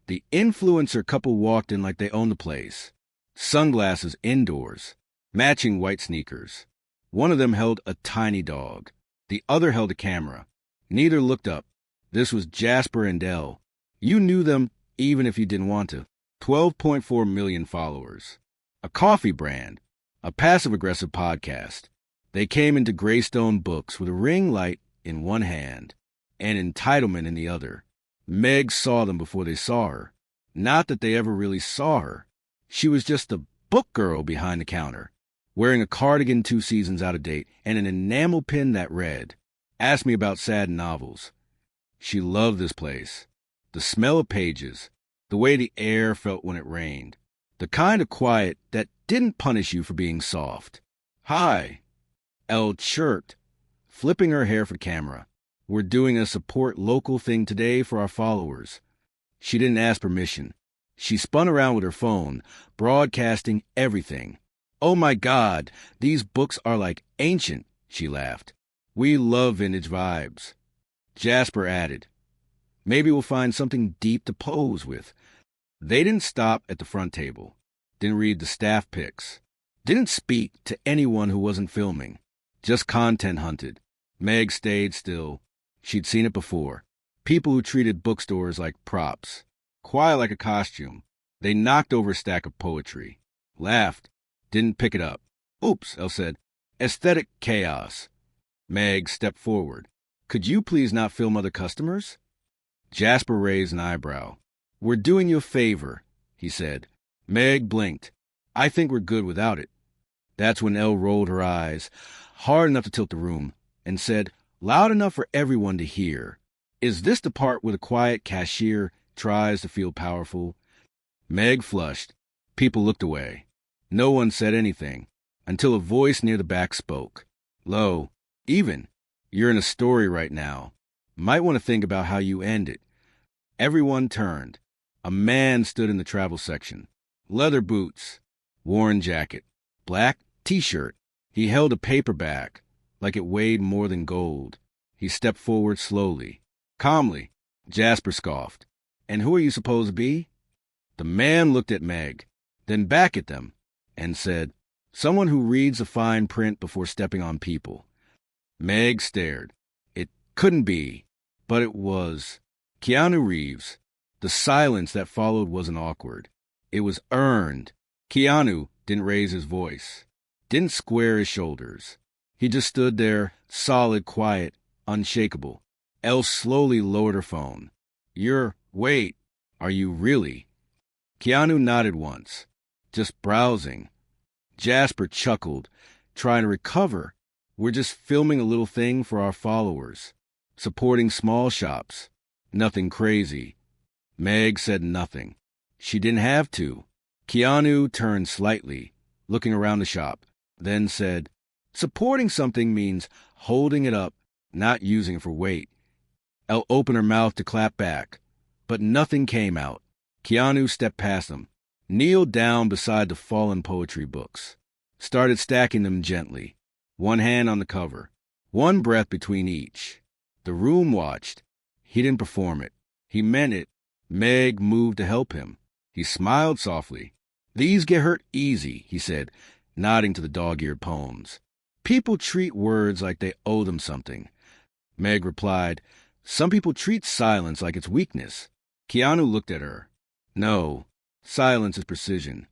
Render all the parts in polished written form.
The influencer couple walked in like they owned the place. Sunglasses indoors, matching white sneakers. One of them held a tiny dog. The other held a camera. Neither looked up. This was Jasper and Elle. You knew them even if you didn't want to. 12.4 million followers. A coffee brand. A passive-aggressive podcast. They came into Greystone Books with a ring light in one hand and entitlement in the other. Meg saw them before they saw her. Not that they ever really saw her. She was just the book girl behind the counter, wearing a cardigan 2 seasons out of date and an enamel pin that read, "Ask me about sad novels." She loved this place. The smell of pages, the way the air felt when it rained, the kind of quiet that didn't punish you for being soft. "Hi," Elle chirped, flipping her hair for camera. "We're doing a support local thing today for our followers." She didn't ask permission. She spun around with her phone, broadcasting everything. "Oh my God, these books are like ancient," she laughed. "We love vintage vibes." Jasper added, "Maybe we'll find something deep to pose with." They didn't stop at the front table, didn't read the staff pics, didn't speak to anyone who wasn't filming, just content hunted. Meg stayed still. She'd seen it before. People who treated bookstores like props. Quiet like a costume. They knocked over a stack of poetry. Laughed. Didn't pick it up. "Oops," Elle said. "Aesthetic chaos." Meg stepped forward. "Could you please not film other customers?" Jasper raised an eyebrow. "We're doing you a favor," he said. Meg blinked. "I think we're good without it." That's when Elle rolled her eyes, hard enough to tilt the room, and said, loud enough for everyone to hear, "Is this the part where the quiet cashier tries to feel powerful?" Meg flushed. People looked away. No one said anything, until a voice near the back spoke. "Low, even. You're in a story right now. Might want to think about how you end it." Everyone turned. A man stood in the travel section. Leather boots, worn jacket, black T-shirt. He held a paper bag, like it weighed more than gold. He stepped forward slowly. Calmly, Jasper scoffed. "And who are you supposed to be?" The man looked at Meg, then back at them, and said, "Someone who reads the fine print before stepping on people." Meg stared. It couldn't be, but it was. Keanu Reeves. The silence that followed wasn't awkward. It was earned. Keanu didn't raise his voice, didn't square his shoulders. He just stood there, solid, quiet, unshakable. Elle slowly lowered her phone. Wait, are you really?" Keanu nodded once, just browsing. Jasper chuckled, trying to recover. "We're just filming a little thing for our followers, supporting small shops. Nothing crazy." Meg said nothing. She didn't have to. Keanu turned slightly, looking around the shop, then said, "Supporting something means holding it up, not using it for weight." Elle opened her mouth to clap back, but nothing came out. Keanu stepped past them, kneeled down beside the fallen poetry books, started stacking them gently, one hand on the cover, one breath between each. The room watched. He didn't perform it. He meant it. Meg moved to help him. He smiled softly. "These get hurt easy," he said, nodding to the dog-eared poems. "People treat words like they owe them something." Meg replied, "Some people treat silence like it's weakness." Keanu looked at her. "No, silence is precision."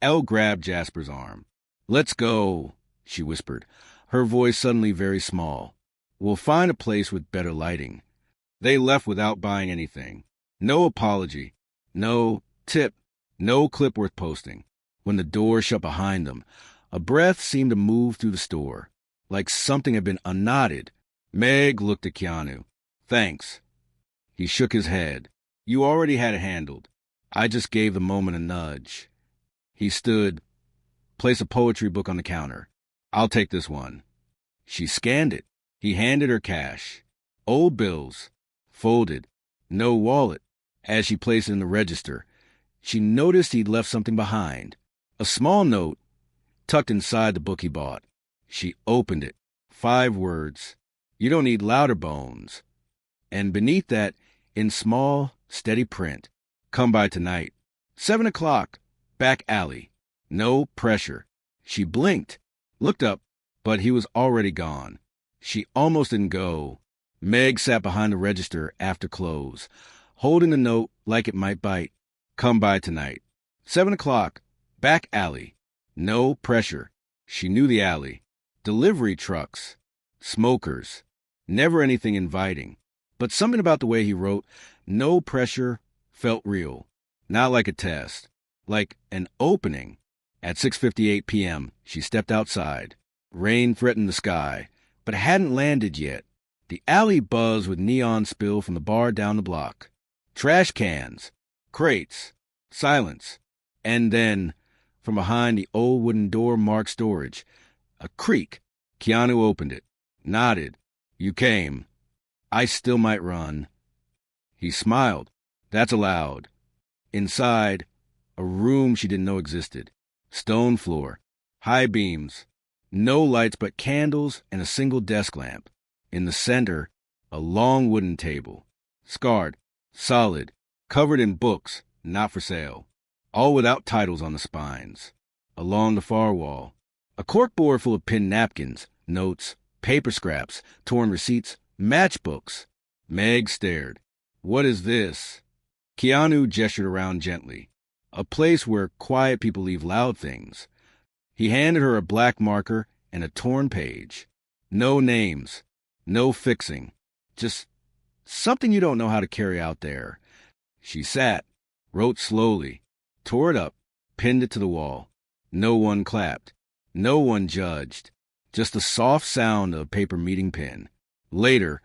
Elle grabbed Jasper's arm. "Let's go," she whispered, her voice suddenly very small. "We'll find a place with better lighting." They left without buying anything. No apology. No tip. No clip worth posting. When the door shut behind them, a breath seemed to move through the store, like something had been unknotted. Meg looked at Keanu. "Thanks." He shook his head. "You already had it handled. I just gave the moment a nudge." He stood. "Place a poetry book on the counter. I'll take this one." She scanned it. He handed her cash. Old bills. Folded. No wallet. As she placed it in the register, she noticed he'd left something behind. A small note, tucked inside the book he bought. She opened it. 5 words. "You don't need louder bones." And beneath that, in small, steady print, Come by tonight. 7 o'clock. Back alley. No pressure. She blinked, looked up, but he was already gone. She almost didn't go. Meg sat behind the register after close, holding the note like it might bite. Come by tonight. 7 o'clock. Back alley. No pressure. She knew the alley. Delivery trucks. Smokers. Never anything inviting. But something about the way he wrote, no pressure, felt real. Not like a test. Like an opening. At 6:58 p.m., she stepped outside. Rain threatened the sky, but hadn't landed yet. The alley buzzed with neon spill from the bar down the block. Trash cans. Crates. Silence. And then, from behind the old wooden door marked storage, a creak. Keanu opened it. Nodded. You came. I still might run. He smiled. That's allowed. Inside, a room she didn't know existed. Stone floor. High beams. No lights but candles and a single desk lamp. In the center, a long wooden table. Scarred. Solid. Covered in books, not for sale. All without titles on the spines. Along the far wall, a corkboard full of pinned napkins, notes, paper scraps, torn receipts, matchbooks. Meg stared. What is this? Keanu gestured around gently. A place where quiet people leave loud things. He handed her a black marker and a torn page. No names. No fixing. Just something you don't know how to carry out there. She sat, wrote slowly, tore it up, pinned it to the wall. No one clapped. No one judged. Just the soft sound of a paper meeting pen. Later,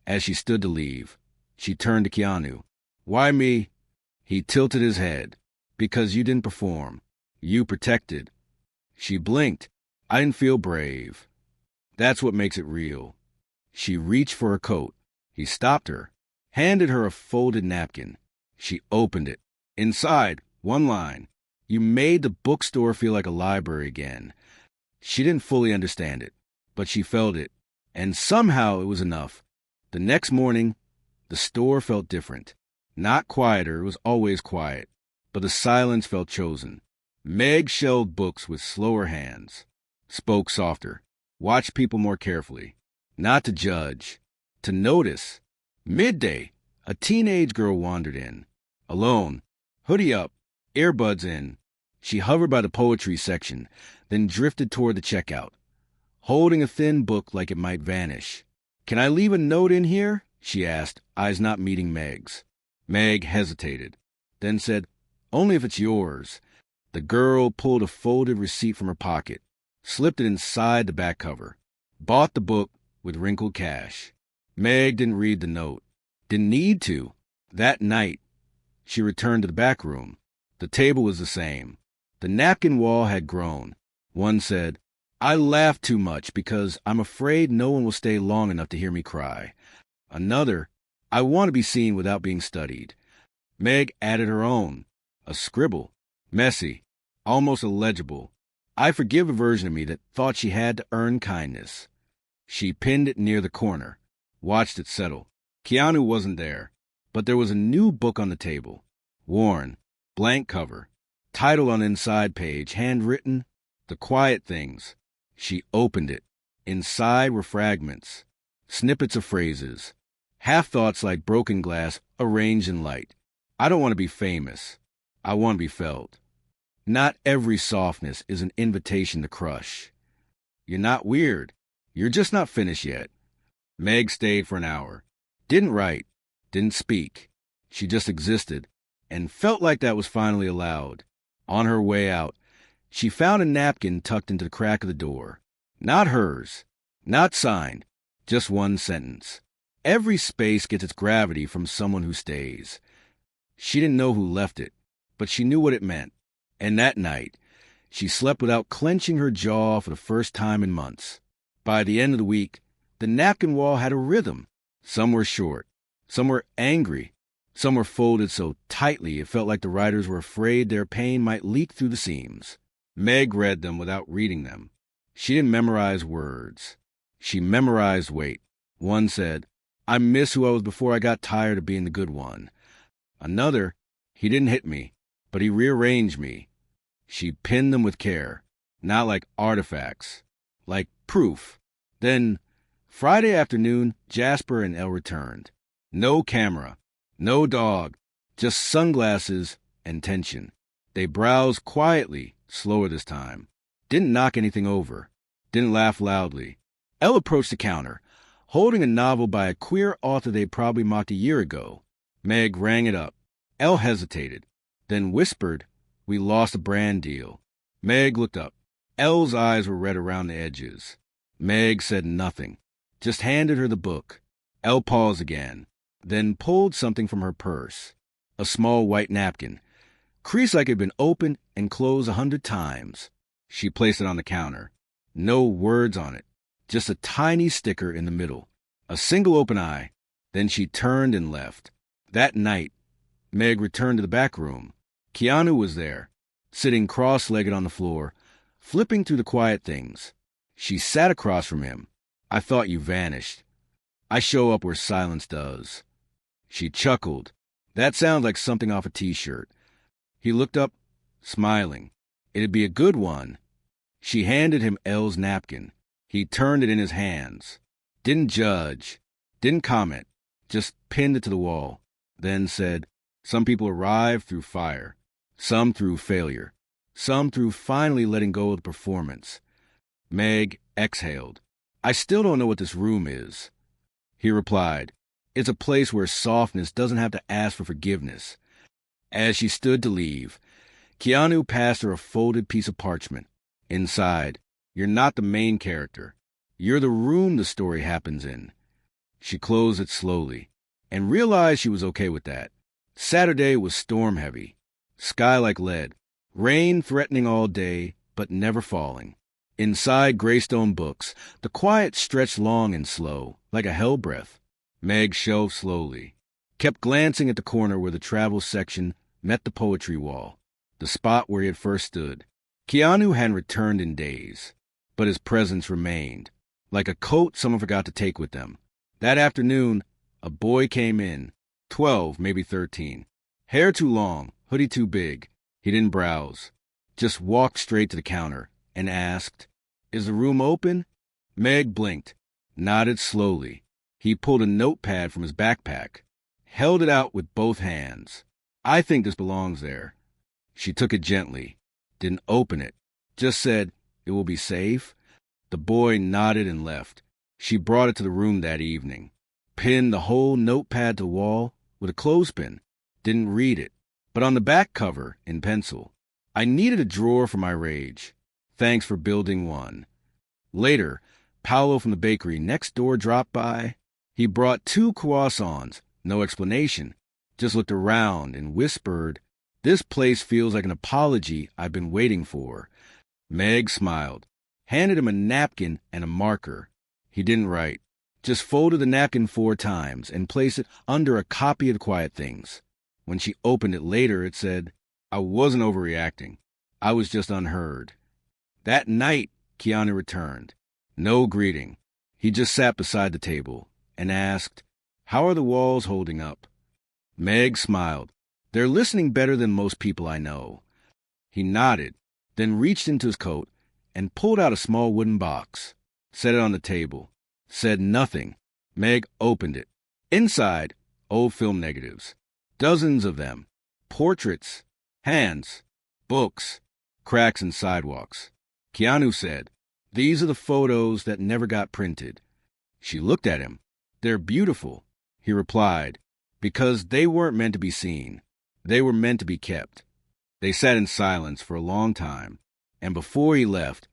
as she stood to leave, she turned to Keanu. Why me? He tilted his head. Because you didn't perform. You protected. She blinked. I didn't feel brave. That's what makes it real. She reached for a coat. He stopped her, handed her a folded napkin. She opened it. Inside, one line. You made the bookstore feel like a library again. She didn't fully understand it, but she felt it, and somehow it was enough. The next morning, the store felt different. Not quieter, it was always quiet, but the silence felt chosen. Meg shelved books with slower hands, spoke softer, watched people more carefully. Not to judge, to notice. Midday, a teenage girl wandered in. Alone, hoodie up, earbuds in. She hovered by the poetry section, then drifted toward the checkout, holding a thin book like it might vanish. Can I leave a note in here? She asked, eyes not meeting Meg's. Meg hesitated, then said, only if it's yours. The girl pulled a folded receipt from her pocket, slipped it inside the back cover, bought the book with wrinkled cash. Meg didn't read the note. Didn't need to. That night, she returned to the back room. The table was the same. The napkin wall had grown. One said, I laugh too much because I'm afraid no one will stay long enough to hear me cry. Another, I want to be seen without being studied. Meg added her own, a scribble, messy, almost illegible. I forgive a version of me that thought she had to earn kindness. She pinned it near the corner, watched it settle. Keanu wasn't there, but there was a new book on the table. Worn, blank cover, title on inside page, handwritten, The Quiet Things. She opened it. Inside were fragments, snippets of phrases, half-thoughts like broken glass arranged in light. I don't want to be famous. I want to be felt. Not every softness is an invitation to crush. You're not weird. You're just not finished yet. Meg stayed for an hour. Didn't write. Didn't speak. She just existed, and felt like that was finally allowed. On her way out, she found a napkin tucked into the crack of the door. Not hers. Not signed. Just one sentence. Every space gets its gravity from someone who stays. She didn't know who left it, but she knew what it meant. And that night, she slept without clenching her jaw for the first time in months. By the end of the week, the napkin wall had a rhythm. Some were short. Some were angry. Some were folded so tightly it felt like the writers were afraid their pain might leak through the seams. Meg read them without reading them. She didn't memorize words. She memorized weight. One said, I miss who I was before I got tired of being the good one. Another, He didn't hit me, but he rearranged me. She pinned them with care, not like artifacts, like proof. Then, Friday afternoon, Jasper and Elle returned. No camera, no dog, just sunglasses and tension. They browsed quietly, slower this time. Didn't knock anything over. Didn't laugh loudly. Elle approached the counter, holding a novel by a queer author they probably mocked a year ago. Meg rang it up. Elle hesitated, then whispered, "We lost a brand deal." Meg looked up. Elle's eyes were red around the edges. Meg said nothing, just handed her the book. Elle paused again, then pulled something from her purse. A small white napkin, creased like it had been opened and closed 100 times. She placed it on the counter. No words on it, just a tiny sticker in the middle. A single open eye. Then she turned and left. That night, Meg returned to the back room. Keanu was there, sitting cross-legged on the floor, flipping through the quiet things. She sat across from him. "I thought you vanished. I show up where silence does." She chuckled. That sounds like something off a t-shirt. He looked up, smiling. It'd be a good one. She handed him Elle's napkin. He turned it in his hands. Didn't judge. Didn't comment. Just pinned it to the wall. Then said, "Some people arrive through fire. Some through failure. Some through finally letting go of the performance." Meg exhaled. "I still don't know what this room is." He replied, "It's a place where softness doesn't have to ask for forgiveness." As she stood to leave, Keanu passed her a folded piece of parchment. Inside, "You're not the main character. You're the room the story happens in." She closed it slowly, and realized she was okay with that. Saturday was storm-heavy. Sky like lead. Rain threatening all day, but never falling. Inside Greystone Books, the quiet stretched long and slow, like a hell breath. Meg shelved slowly, kept glancing at the corner where the travel section met the poetry wall, the spot where he had first stood. Keanu hadn't returned in days, but his presence remained, like a coat someone forgot to take with them. That afternoon, a boy came in, 12, maybe 13. Hair too long, hoodie too big. He didn't browse, just walked straight to the counter and asked, "Is the room open?" Meg blinked, nodded slowly. He pulled a notepad from his backpack, held it out with both hands. "I think this belongs there." She took it gently, didn't open it, just said, "It will be safe." The boy nodded and left. She brought it to the room that evening, pinned the whole notepad to the wall with a clothespin. Didn't read it, but on the back cover, in pencil, "I needed a drawer for my rage. Thanks for building one." Later, Paolo from the bakery next door dropped by. He brought 2 croissants, no explanation, just looked around and whispered, "This place feels like an apology I've been waiting for." Meg smiled, handed him a napkin and a marker. He didn't write, just folded the napkin 4 times and placed it under a copy of The Quiet Things. When she opened it later, it said, "I wasn't overreacting. I was just unheard." That night, Keanu returned. No greeting. He just sat beside the table and asked, "How are the walls holding up?" Meg smiled. "They're listening better than most people I know." He nodded, then reached into his coat and pulled out a small wooden box, set it on the table, said nothing. Meg opened it. Inside, old film negatives. Dozens of them. Portraits, hands, books, cracks in sidewalks. Keanu said, "These are the photos that never got printed." She looked at him. "They're beautiful," he replied, "because they weren't meant to be seen. They were meant to be kept." They sat in silence for a long time, and before he left,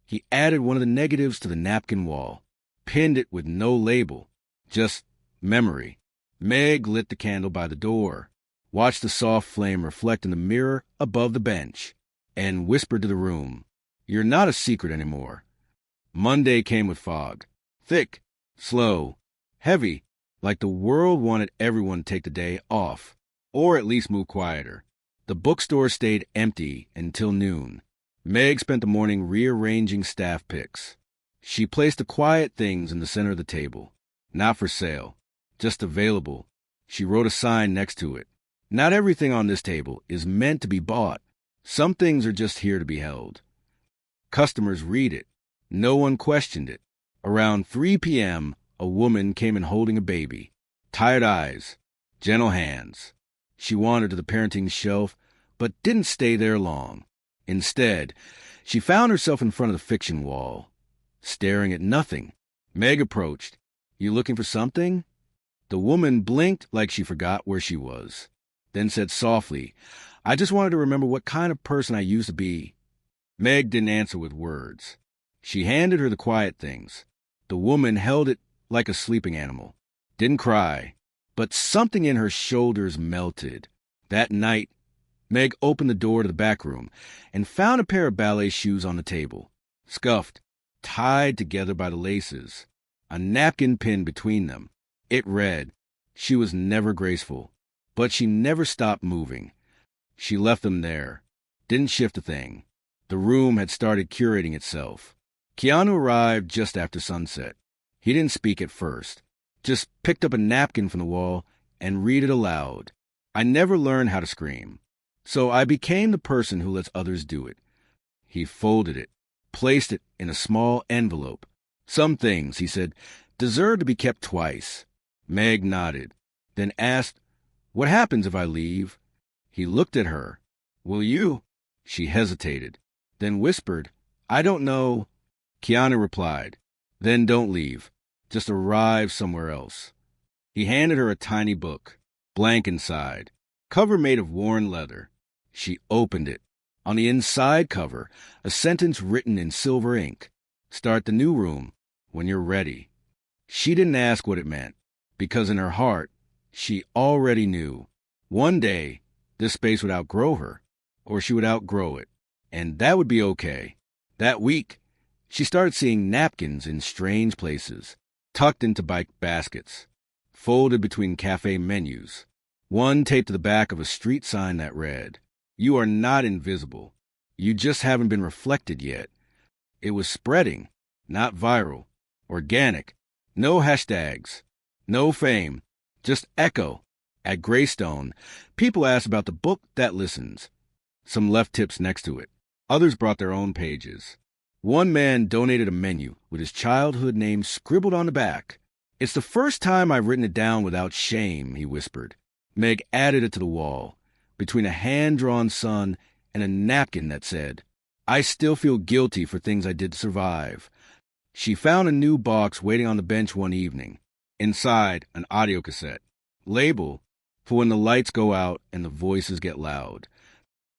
he added one of the negatives to the napkin wall, pinned it with no label, just memory. Meg lit the candle by the door, watched the soft flame reflect in the mirror above the bench, and whispered to the room, "You're not a secret anymore." Monday came with fog. Thick, slow, heavy, like the world wanted everyone to take the day off, or at least move quieter. The bookstore stayed empty until noon. Meg spent the morning rearranging staff picks. She placed the quiet things in the center of the table. Not for sale, just available. She wrote a sign next to it. Not everything on this table is meant to be bought. Some things are just here to be held. Customers read it. No one questioned it. Around 3 p.m., a woman came in holding a baby. Tired eyes, gentle hands. She wandered to the parenting shelf, but didn't stay there long. Instead, she found herself in front of the fiction wall, staring at nothing. Meg approached. "You looking for something?" The woman blinked like she forgot where she was, then said softly, "I just wanted to remember what kind of person I used to be." Meg didn't answer with words. She handed her the quiet things. The woman held it like a sleeping animal. Didn't cry, but something in her shoulders melted. That night, Meg opened the door to the back room and found a pair of ballet shoes on the table, scuffed, tied together by the laces, a napkin pinned between them. It read, "She was never graceful, but she never stopped moving." She left them there, didn't shift a thing. The room had started curating itself. Keanu arrived just after sunset. He didn't speak at first, just picked up a napkin from the wall and read it aloud. "I never learned how to scream, so I became the person who lets others do it." He folded it, placed it in a small envelope. "Some things," he said, "deserve to be kept twice." Meg nodded, then asked, "What happens if I leave?" He looked at her. "Will you?" She hesitated, then whispered, "I don't know." Keanu replied, "Then don't leave. Just arrive somewhere else." He handed her a tiny book, blank inside, cover made of worn leather. She opened it. On the inside cover, a sentence written in silver ink. "Start the new room when you're ready." She didn't ask what it meant, because in her heart, she already knew. One day, this space would outgrow her, or she would outgrow it, and that would be okay. That week, she started seeing napkins in strange places, tucked into bike baskets, folded between cafe menus. One taped to the back of a street sign that read, "You are not invisible. You just haven't been reflected yet." It was spreading, not viral, organic. No hashtags, no fame, just echo. At Greystone, people asked about the book that listens. Some left tips next to it. Others brought their own pages. One man donated a menu with his childhood name scribbled on the back. "It's the first time I've written it down without shame," he whispered. Meg added it to the wall, between a hand-drawn sun and a napkin that said, "I still feel guilty for things I did to survive." She found a new box waiting on the bench one evening. Inside, an audio cassette. Label, for when the lights go out and the voices get loud.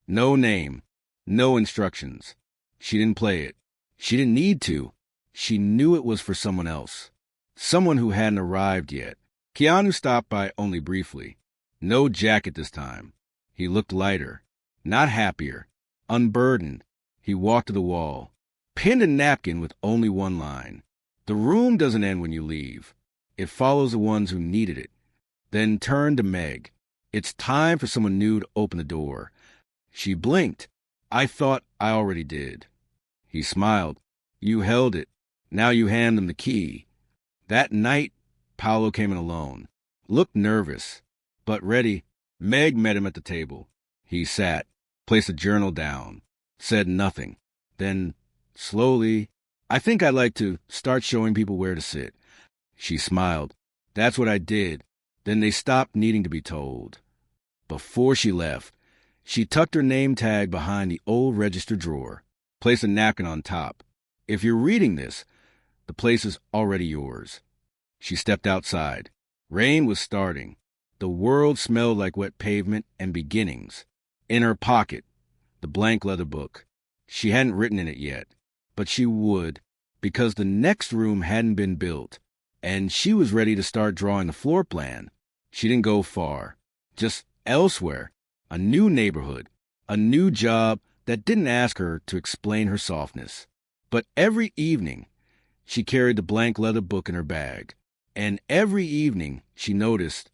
No name, no instructions. She didn't play it. She didn't need to. She knew it was for someone else. Someone who hadn't arrived yet. Keanu stopped by only briefly. No jacket this time. He looked lighter, not happier, unburdened. He walked to the wall, pinned a napkin with only one line. "The room doesn't end when you leave. It follows the ones who needed it." Then turned to Meg. "It's time for someone new to open the door." She blinked. "I thought I already did." He smiled. "You held it. Now you hand them the key." That night, Paolo came in alone. Looked nervous, but ready. Meg met him at the table. He sat, placed a journal down, said nothing. Then, slowly, "I think I'd like to start showing people where to sit." She smiled. "That's what I did." Then they stopped needing to be told. Before she left, she tucked her name tag behind the old register drawer, placed a napkin on top. "If you're reading this, the place is already yours." She stepped outside. Rain was starting. The world smelled like wet pavement and beginnings. In her pocket, the blank leather book. She hadn't written in it yet, but she would, because the next room hadn't been built, and she was ready to start drawing the floor plan. She didn't go far, just elsewhere, a new neighborhood, a new job that didn't ask her to explain her softness. But every evening, she carried the blank leather book in her bag, and every evening she noticed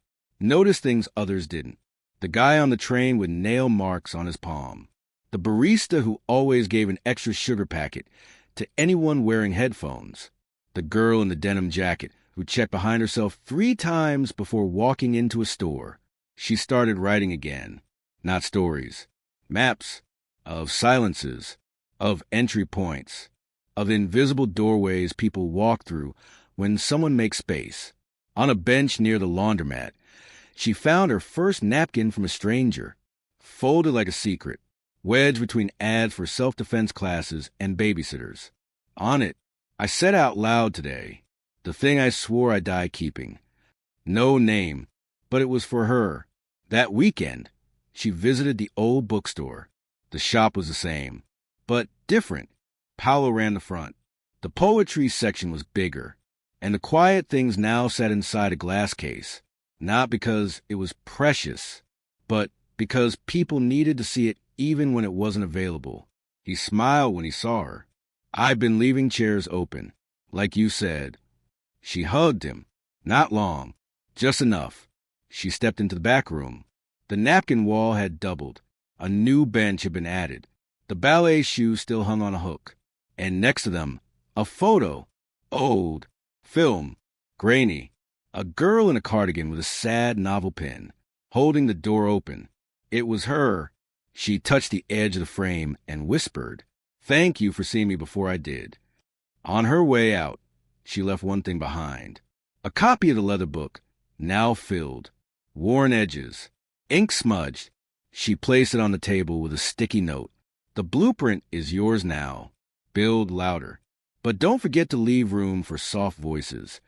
things others didn't. The guy on the train with nail marks on his palm. The barista who always gave an extra sugar packet to anyone wearing headphones. The girl in the denim jacket who checked behind herself 3 times before walking into a store. She started writing again. Not stories. Maps of silences, of entry points, of invisible doorways people walk through when someone makes space. On a bench near the laundromat, she found her first napkin from a stranger, folded like a secret, wedged between ads for self-defense classes and babysitters. On it, I said out loud today, the thing I swore I'd die keeping. No name, but it was for her. That weekend, she visited the old bookstore. The shop was the same, but different. Paolo ran the front. The poetry section was bigger, and the quiet things now sat inside a glass case, not because it was precious, but because people needed to see it even when it wasn't available. He smiled when he saw her. I've been leaving chairs open, like you said. She hugged him. Not long, just enough. She stepped into the back room. The napkin wall had doubled. A new bench had been added. The ballet shoes still hung on a hook. And next to them, a photo. Old. Film. Grainy. A girl in a cardigan with a sad novel pen, holding the door open. It was her. She touched the edge of the frame and whispered, "Thank you for seeing me before I did." On her way out, she left one thing behind. A copy of the leather book, now filled. Worn edges. Ink smudged. She placed it on the table with a sticky note. The blueprint is yours now. Build louder. But don't forget to leave room for soft voices.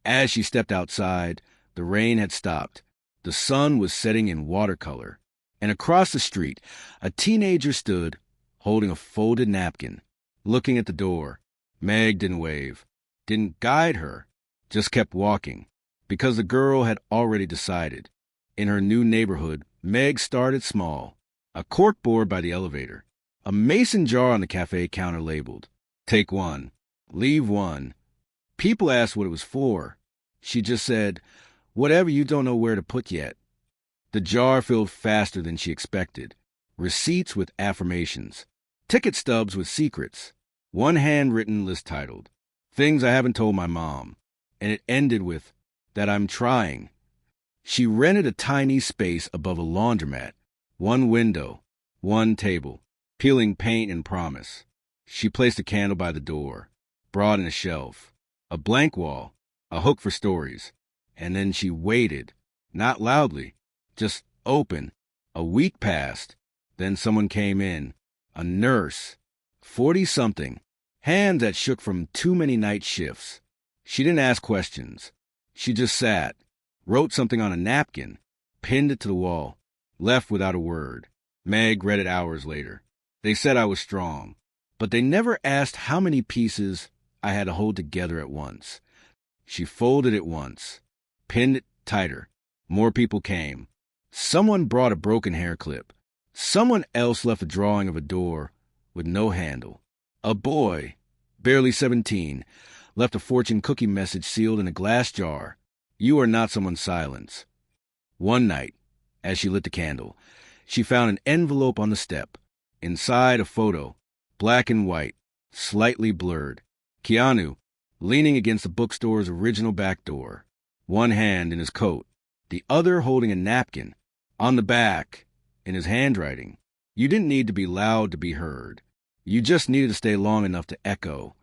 As she stepped outside, the rain had stopped. The sun was setting in watercolor. And across the street, a teenager stood, holding a folded napkin, looking at the door. Meg didn't wave, didn't guide her, just kept walking, because the girl had already decided. In her new neighborhood, Meg started small. A corkboard by the elevator. A mason jar on the cafe counter labeled, "Take one, leave one." People asked what it was for. She just said, "Whatever you don't know where to put yet." The jar filled faster than she expected. Receipts with affirmations. Ticket stubs with secrets. One handwritten list titled, "Things I haven't told my mom." And it ended with, "That I'm trying." She rented a tiny space above a laundromat. One window. One table. Peeling paint and promise. She placed a candle by the door. Brought in a shelf. A blank wall. A hook for stories. And then she waited. Not loudly. Just open. A week passed. Then someone came in. A nurse. 40-something. Hands that shook from too many night shifts. She didn't ask questions. She just sat. Wrote something on a napkin. Pinned it to the wall. Left without a word. Meg read it hours later. They said I was strong. But they never asked how many pieces I had to hold together at once. She folded it once. Pinned it tighter. More people came. Someone brought a broken hair clip. Someone else left a drawing of a door with no handle. A boy, barely 17, left a fortune cookie message sealed in a glass jar. "You are not someone's silence." One night, as she lit the candle, she found an envelope on the step. Inside, a photo, black and white, slightly blurred. Keanu, leaning against the bookstore's original back door, one hand in his coat, the other holding a napkin. On the back, in his handwriting, "You didn't need to be loud to be heard. You just needed to stay long enough to echo."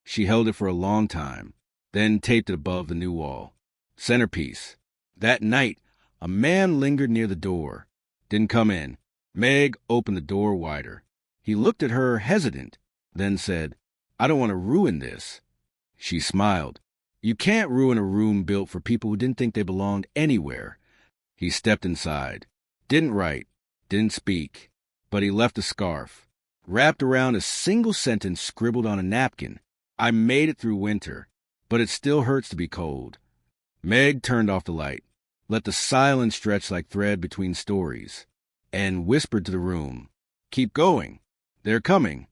She held it for a long time, then taped it above the new wall. Centerpiece. That night, a man lingered near the door. Didn't come in. Meg opened the door wider. He looked at her hesitant, then said, "I don't want to ruin this." She smiled. "You can't ruin a room built for people who didn't think they belonged anywhere." He stepped inside. Didn't write, didn't speak, but he left a scarf. Wrapped around a single sentence scribbled on a napkin. "I made it through winter, but it still hurts to be cold." Meg turned off the light, let the silence stretch like thread between stories, and whispered to the room, "Keep going. They're coming."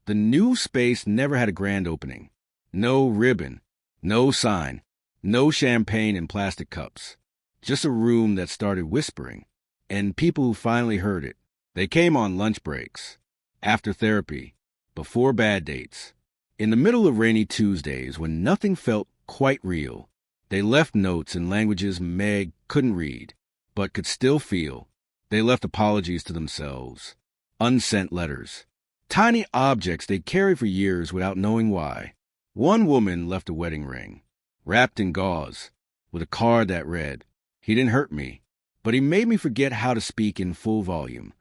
The new space never had a grand opening. No ribbon, no sign, no champagne in plastic cups. Just a room that started whispering, and people who finally heard it. They came on lunch breaks, after therapy, before bad dates, in the middle of rainy Tuesdays when nothing felt quite real. They left notes in languages Meg couldn't read, but could still feel. They left apologies to themselves. Unsent letters. Tiny objects they'd carried for years without knowing why. One woman left a wedding ring, wrapped in gauze, with a card that read, "He didn't hurt me, but he made me forget how to speak in full volume."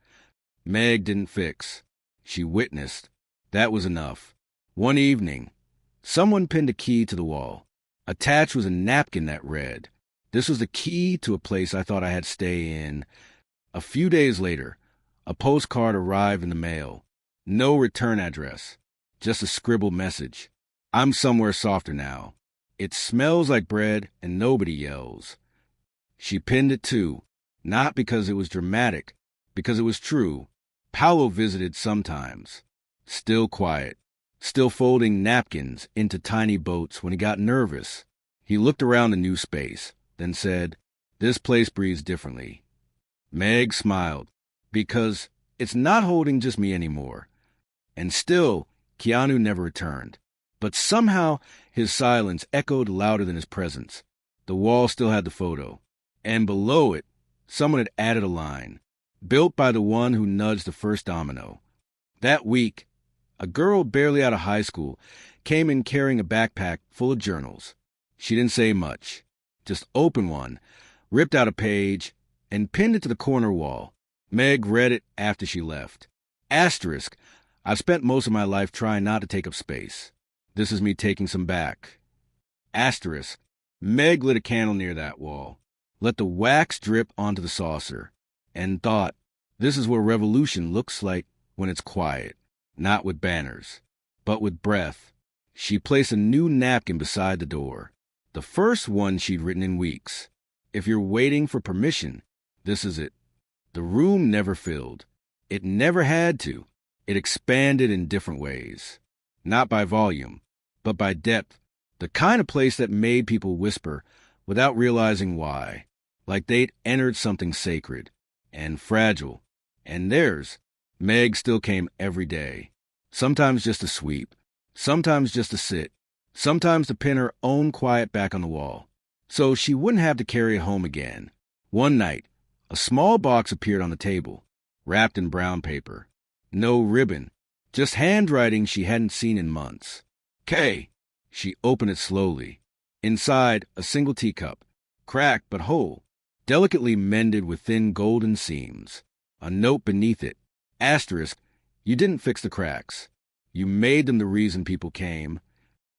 Meg didn't fix. She witnessed. That was enough. One evening, someone pinned a key to the wall. Attached was a napkin that read, "This was the key to a place I thought I had to stay in." A few days later, a postcard arrived in the mail. No return address, just a scribbled message. "I'm somewhere softer now. It smells like bread and nobody yells." She pinned it too, not because it was dramatic, because it was true. Paolo visited sometimes, still quiet, still folding napkins into tiny boats when he got nervous. He looked around the new space, then said, "This place breathes differently." Meg smiled, because it's not holding just me anymore. And still, Keanu never returned. But somehow, his silence echoed louder than his presence. The wall still had the photo. And below it, someone had added a line, built by the one who nudged the first domino. That week, a girl barely out of high school came in carrying a backpack full of journals. She didn't say much, just opened one, ripped out a page, and pinned it to the corner wall. Meg read it after she left. Asterisk, "I've spent most of my life trying not to take up space. This is me taking some back." Asterisk, Meg lit a candle near that wall, let the wax drip onto the saucer, and thought, this is what revolution looks like when it's quiet, not with banners, but with breath. She placed a new napkin beside the door, the first one she'd written in weeks. If you're waiting for permission, this is it. The room never filled. It never had to. It expanded in different ways. Not by volume, but by depth. The kind of place that made people whisper without realizing why, like they'd entered something sacred and fragile. And theirs, Meg still came every day. Sometimes just to sweep, sometimes just to sit, sometimes to pin her own quiet back on the wall, so she wouldn't have to carry it home again. One night, a small box appeared on the table, wrapped in brown paper. No ribbon, just handwriting she hadn't seen in months. "K." She opened it slowly. Inside, a single teacup, cracked but whole, delicately mended with thin golden seams. A note beneath it. Asterisk, "You didn't fix the cracks. You made them the reason people came."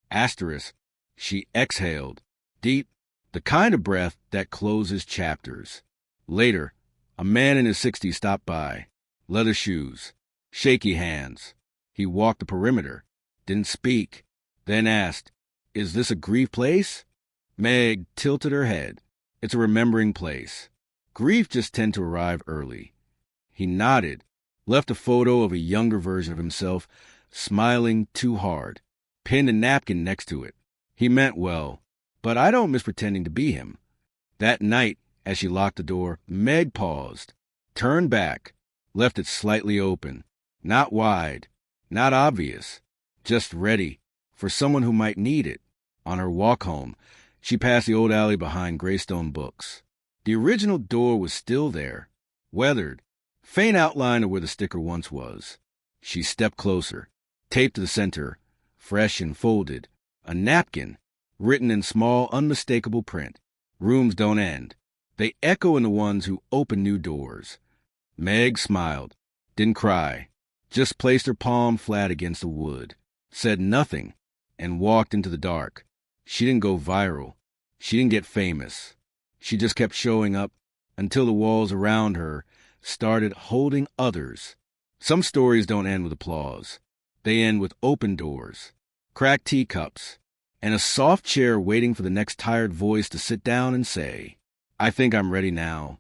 Asterisk, she exhaled, deep, the kind of breath that closes chapters. Later, a man in his 60s stopped by. Leather shoes, shaky hands. He walked the perimeter, didn't speak, then asked, "Is this a grief place?" Meg tilted her head. "It's a remembering place. Grief just tend to arrive early." He nodded, left a photo of a younger version of himself, smiling too hard, pinned a napkin next to it. He meant well, but I don't miss pretending to be him. That night, as she locked the door, Meg paused, turned back, left it slightly open, not wide, not obvious, just ready for someone who might need it. On her walk home, she passed the old alley behind Greystone Books. The original door was still there, weathered, faint outline of where the sticker once was. She stepped closer, taped to the center, fresh and folded, a napkin, written in small, unmistakable print. "Rooms don't end. They echo in the ones who open new doors." Meg smiled, didn't cry, just placed her palm flat against the wood, said nothing, and walked into the dark. She didn't go viral. She didn't get famous. She just kept showing up until the walls around her started holding others. Some stories don't end with applause. They end with open doors, cracked teacups, and a soft chair waiting for the next tired voice to sit down and say, "I think I'm ready now."